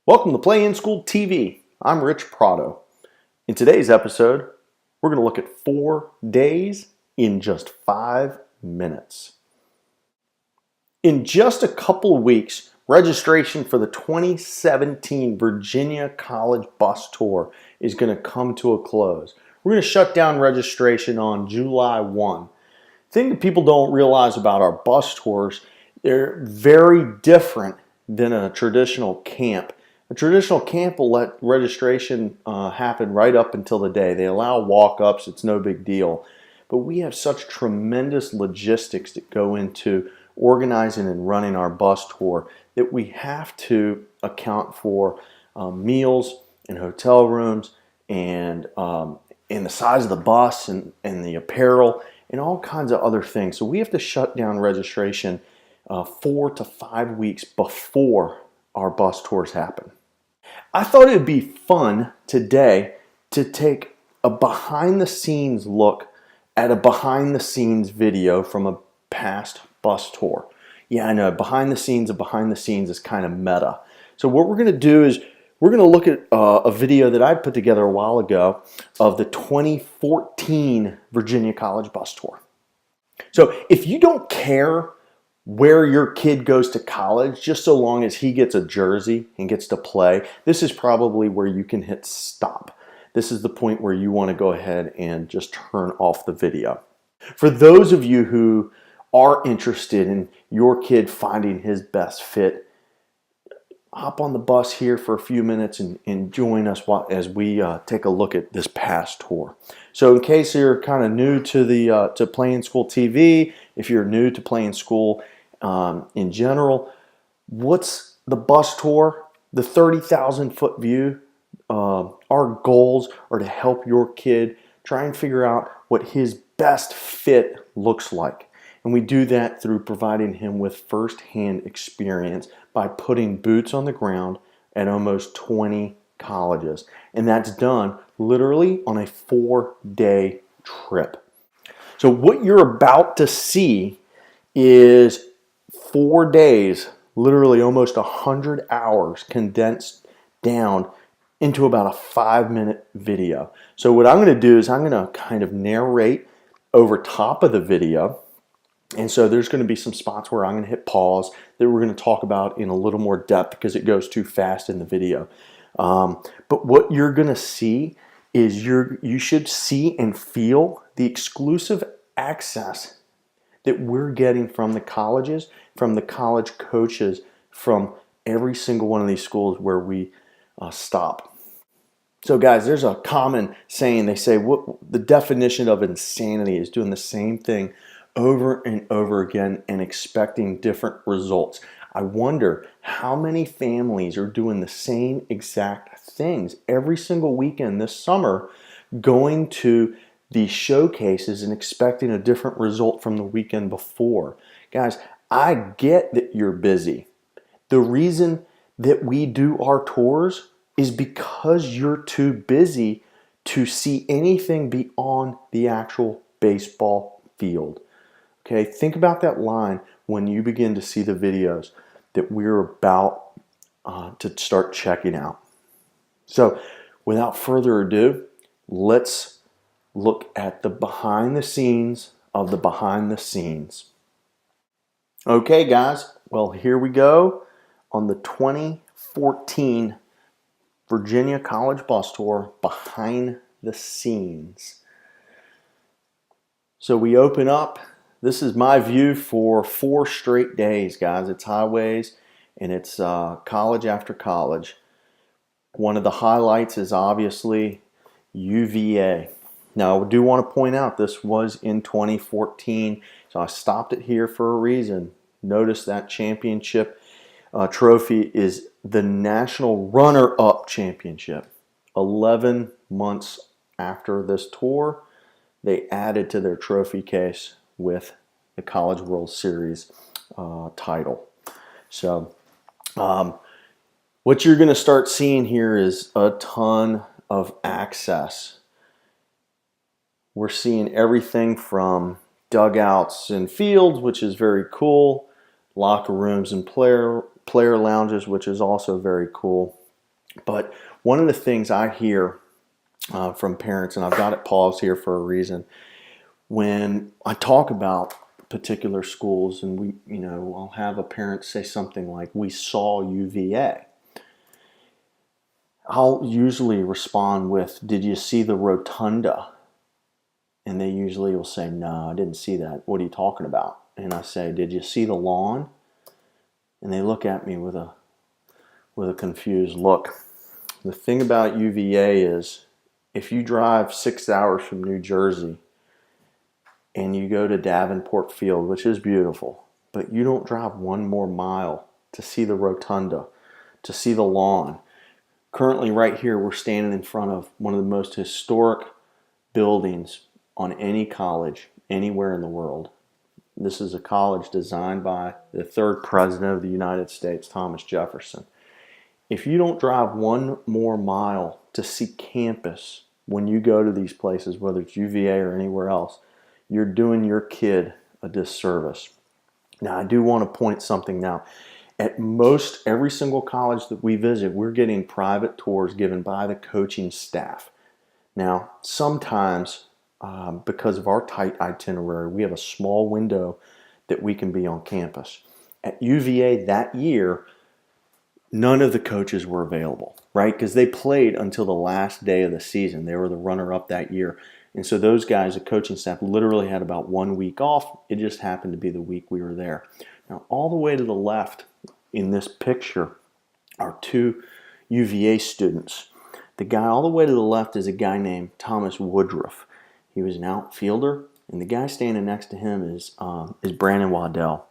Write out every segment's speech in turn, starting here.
Welcome to Play in School TV. I'm Rich Prado. In today's episode, we're going to look at 4 days in just 5 minutes. In just a couple of weeks, registration for the 2017 Virginia College Bus Tour is going to come to a close. We're going to shut down registration on July 1. The thing that people don't realize about our bus tours, they're very different than a traditional camp. A traditional camp will let registration happen right up until the day. They allow walk-ups, it's no big deal. But we have such tremendous logistics that go into organizing and running our bus tour that we have to account for meals and hotel rooms and the size of the bus and the apparel and all kinds of other things. So we have to shut down registration 4 to 5 weeks before our bus tours happen. I thought it would be fun today to take a behind the scenes look at a behind the scenes video from a past bus tour. Yeah, I know, behind the scenes is kind of meta. So what we're going to do is we're going to look at a video that I put together a while ago of the 2014 Virginia College Bus Tour. So if you don't care where your kid goes to college, just so long as he gets a jersey and gets to play, this is probably where you can hit stop. This is the point where you want to go ahead and just turn off the video. For those of you who are interested in your kid finding his best fit, hop on the bus here for a few minutes and join us as we take a look at this past tour. So in case you're kind of new to Play in School TV, if you're new to Play in School in general, what's the bus tour? The 30,000 foot view. Our goals are to help your kid try and figure out what his best fit looks like. And we do that through providing him with first-hand experience by putting boots on the ground at almost 20 colleges. And that's done literally on a 4-day trip. So what you're about to see is 4 days, literally almost 100 hours condensed down into about a 5-minute video. So what I'm going to do is I'm going to kind of narrate over top of the video. And so there's going to be some spots where I'm going to hit pause that we're going to talk about in a little more depth because it goes too fast in the video. But what you're going to see is you should see and feel the exclusive access that we're getting from the colleges, from the college coaches, from every single one of these schools where we stop. So guys, there's a common saying. They say the definition of insanity is doing the same thing over and over again and expecting different results. I wonder how many families are doing the same exact things every single weekend this summer, going to these showcases and expecting a different result from the weekend before. Guys, I get that you're busy. The reason that we do our tours is because you're too busy to see anything beyond the actual baseball field. Okay, think about that line when you begin to see the videos that we're about to start checking out. So without further ado, let's look at the behind the scenes of the behind the scenes. Okay guys, well here we go on the 2014 Virginia College Bus Tour behind the scenes. So we open up. This is my view for 4 straight days, guys. It's highways and it's college after college. One of the highlights is obviously UVA. Now, I do want to point out this was in 2014, so I stopped it here for a reason. Notice that championship trophy is the national runner-up championship. 11 months after this tour, they added to their trophy case with the College World Series title. So what you're going to start seeing here is a ton of access. We're seeing everything from dugouts and fields, which is very cool, locker rooms and player lounges, which is also very cool. But one of the things I hear from parents, and I've got it paused here for a reason, when I talk about particular schools, and I'll have a parent say something like, "We saw UVA." I'll usually respond with, "Did you see the rotunda?" And they usually will say, "No, I didn't see that. What are you talking about?" And I say, "Did you see the lawn?" And they look at me with a confused look. The thing about UVA is, if you drive 6 hours from New Jersey and you go to Davenport Field, which is beautiful, but you don't drive one more mile to see the rotunda, to see the lawn. Currently, right here, we're standing in front of one of the most historic buildings on any college anywhere in the world. This is a college designed by the third president of the United States, Thomas Jefferson. If you don't drive one more mile to see campus when you go to these places, whether it's UVA or anywhere else, you're doing your kid a disservice. Now, I do want to point something out. At most every single college that we visit, we're getting private tours given by the coaching staff. Now, sometimes because of our tight itinerary, we have a small window that we can be on campus. At UVA that year, none of the coaches were available, right? Because they played until the last day of the season. They were the runner-up that year. And so those guys, the coaching staff, literally had about 1 week off. It just happened to be the week we were there. Now, all the way to the left in this picture are two UVA students. The guy all the way to the left is a guy named Thomas Woodruff. He was an outfielder, and the guy standing next to him is Brandon Waddell.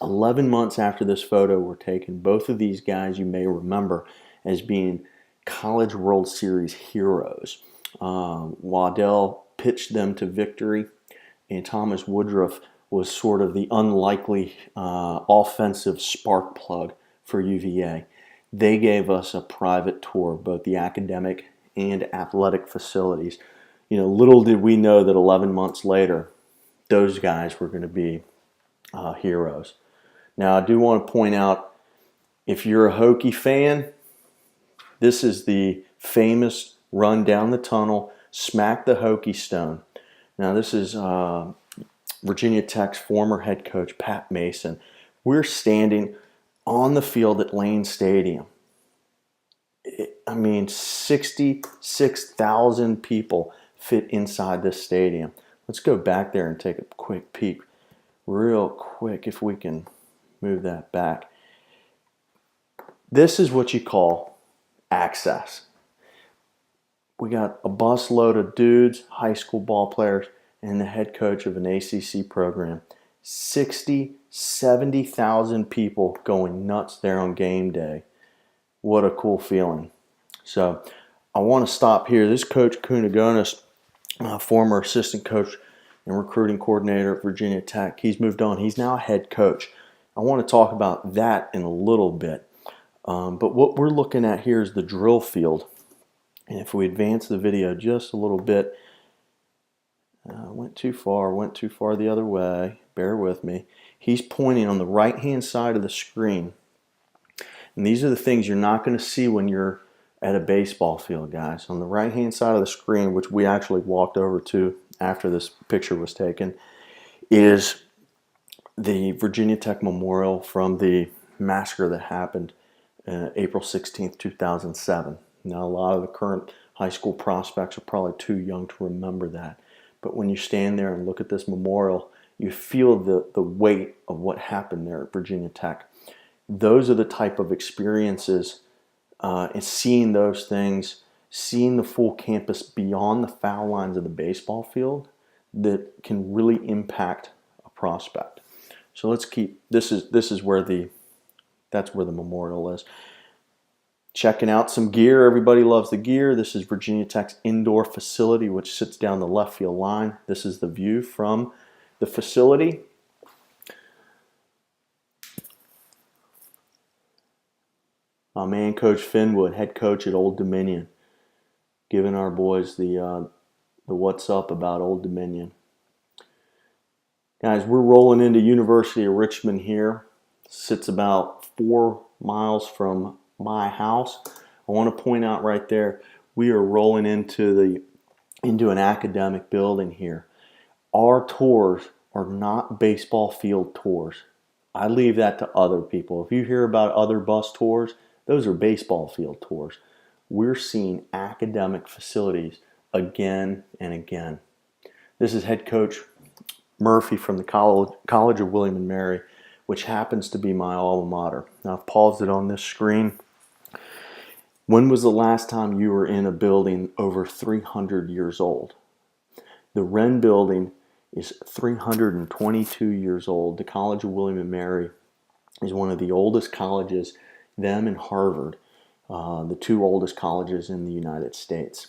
11 months after this photo were taken, both of these guys you may remember as being College World Series heroes. Waddell pitched them to victory, and Thomas Woodruff was sort of the unlikely offensive spark plug for UVA. They gave us a private tour of both the academic and athletic facilities. Little did we know that 11 months later, those guys were going to be heroes. Now, I do want to point out, if you're a Hokie fan, this is the famous run down the tunnel, smack the Hokie stone. Now, this is Virginia Tech's former head coach, Pat Mason. We're standing on the field at Lane Stadium. 66,000 people fit inside this stadium. Let's go back there and take a quick peek. Real quick, if we can move that back. This is what you call access. We got a bus load of dudes, high school ball players, and the head coach of an ACC program. 70,000 people going nuts there on game day. What a cool feeling. So I want to stop here. This Coach Kunagonis, former assistant coach and recruiting coordinator at Virginia Tech, he's moved on. He's now a head coach. I want to talk about that in a little bit. But what we're looking at here is the drill field. And if we advance the video just a little bit, went too far the other way. Bear with me. He's pointing on the right-hand side of the screen. And these are the things you're not going to see when you're at a baseball field, guys. On the right-hand side of the screen, which we actually walked over to after this picture was taken, is the Virginia Tech Memorial from the massacre that happened April 16th, 2007. Now, a lot of the current high school prospects are probably too young to remember that. But when you stand there and look at this memorial, you feel the weight of what happened there at Virginia Tech. Those are the type of experiences, and seeing those things, seeing the full campus beyond the foul lines of the baseball field, that can really impact a prospect. So let's keep, this is where that's where the memorial is. Checking out some gear. Everybody loves the gear. This is Virginia Tech's indoor facility, which sits down the left field line. This is the view from the facility. My man, Coach Finwood, head coach at Old Dominion, giving our boys the what's up about Old Dominion. Guys, we're rolling into University of Richmond here. Sits about 4 miles from my house. I I want to point out right there, we are rolling into an academic building here. Our tours are not baseball field tours. I leave that to other people. If you hear about other bus tours, those are baseball field tours. We're seeing academic facilities again and again. This is head coach Murphy from the College of William and Mary, which happens to be my alma mater. Now I've paused it on this screen. When was the last time you were in a building over 300 years old? The Wren building is 322 years old. The College of William and Mary is one of the oldest colleges, them and Harvard, the two oldest colleges in the United States.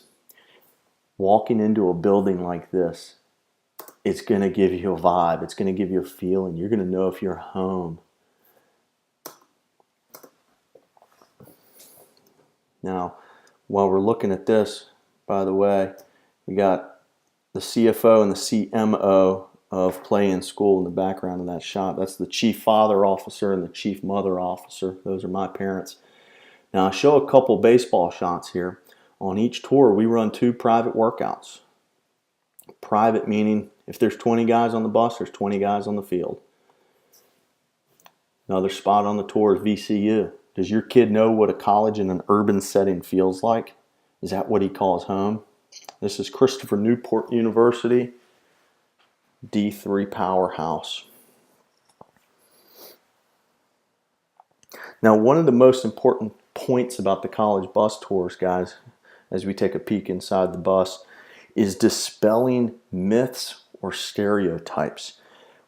Walking into a building like this, it's going to give you a vibe. It's going to give you a feeling. You're going to know if you're home. Now, while we're looking at this, by the way, we got the CFO and the CMO of Play in School in the background of that shot. That's the Chief Father Officer and the Chief Mother Officer. Those are my parents. Now, I show a couple baseball shots here. On each tour, we run 2 private workouts. Private meaning if there's 20 guys on the bus, there's 20 guys on the field. Another spot on the tour is VCU. Does your kid know what a college in an urban setting feels like? Is that what he calls home? This is Christopher Newport University, D3 powerhouse. Now, one of the most important points about the college bus tours, guys, as we take a peek inside the bus, is dispelling myths or stereotypes,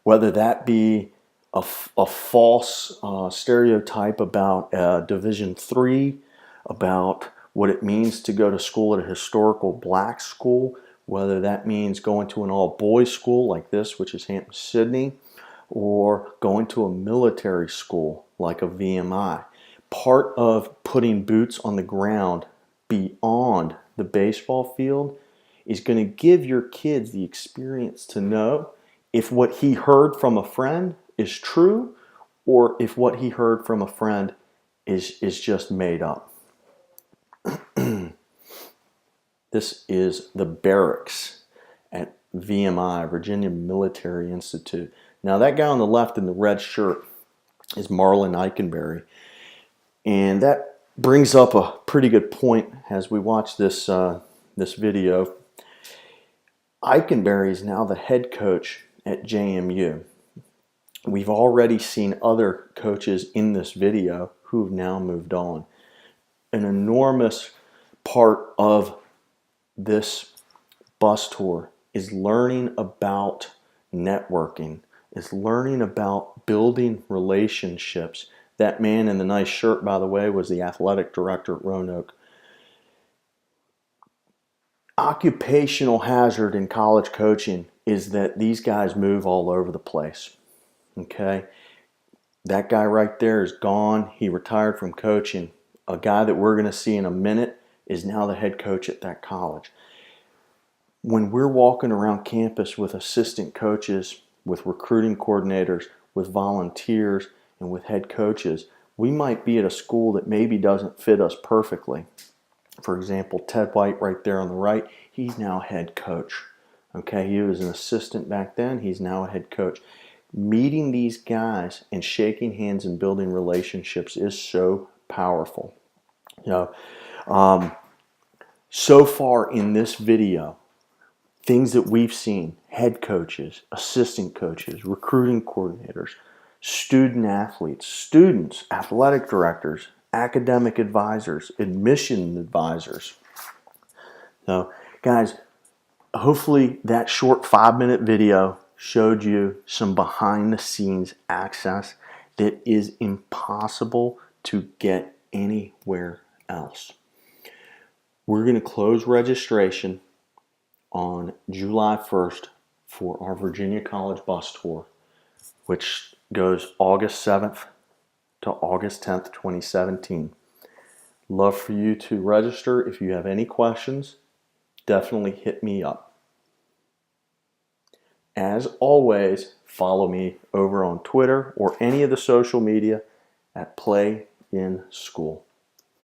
whether that be a false stereotype about Division III, about what it means to go to school at a historical black school, whether that means going to an all-boys school like this, which is Hampton-Sydney, or going to a military school like a VMI. Part of putting boots on the ground beyond the baseball field is going to give your kids the experience to know if what he heard from a friend is true or if what he heard from a friend is just made up. This is the barracks at VMI, Virginia Military Institute. Now that guy on the left in the red shirt is Marlon Eikenberry. And that brings up a pretty good point as we watch this video. Eikenberry is now the head coach at JMU. We've already seen other coaches in this video who have now moved on. An enormous part of this bus tour is learning about networking, is learning about building relationships. That man in the nice shirt, by the way, was the athletic director at Roanoke. Occupational hazard in college coaching is that these guys move all over the place. Okay? That guy right there is gone. He retired from coaching. A guy that we're going to see in a minute is now the head coach at that college. When we're walking around campus with assistant coaches, with recruiting coordinators, with volunteers, and with head coaches, we might be at a school that maybe doesn't fit us perfectly. For example, Ted White right there on the right, he's now head coach. Okay, he was an assistant back then, he's now a head coach. Meeting these guys and shaking hands and building relationships is so powerful. You know, so far in this video, things that we've seen, head coaches, assistant coaches, recruiting coordinators, student athletes, students, athletic directors, academic advisors, admission advisors. So, guys, hopefully that short 5-minute video showed you some behind-the-scenes access that is impossible to get anywhere else. We're going to close registration on July 1st for our Virginia College bus tour, which goes August 7th to August 10th, 2017. Love for you to register. If you have any questions, definitely hit me up. As always, follow me over on Twitter or any of the social media at Play in School.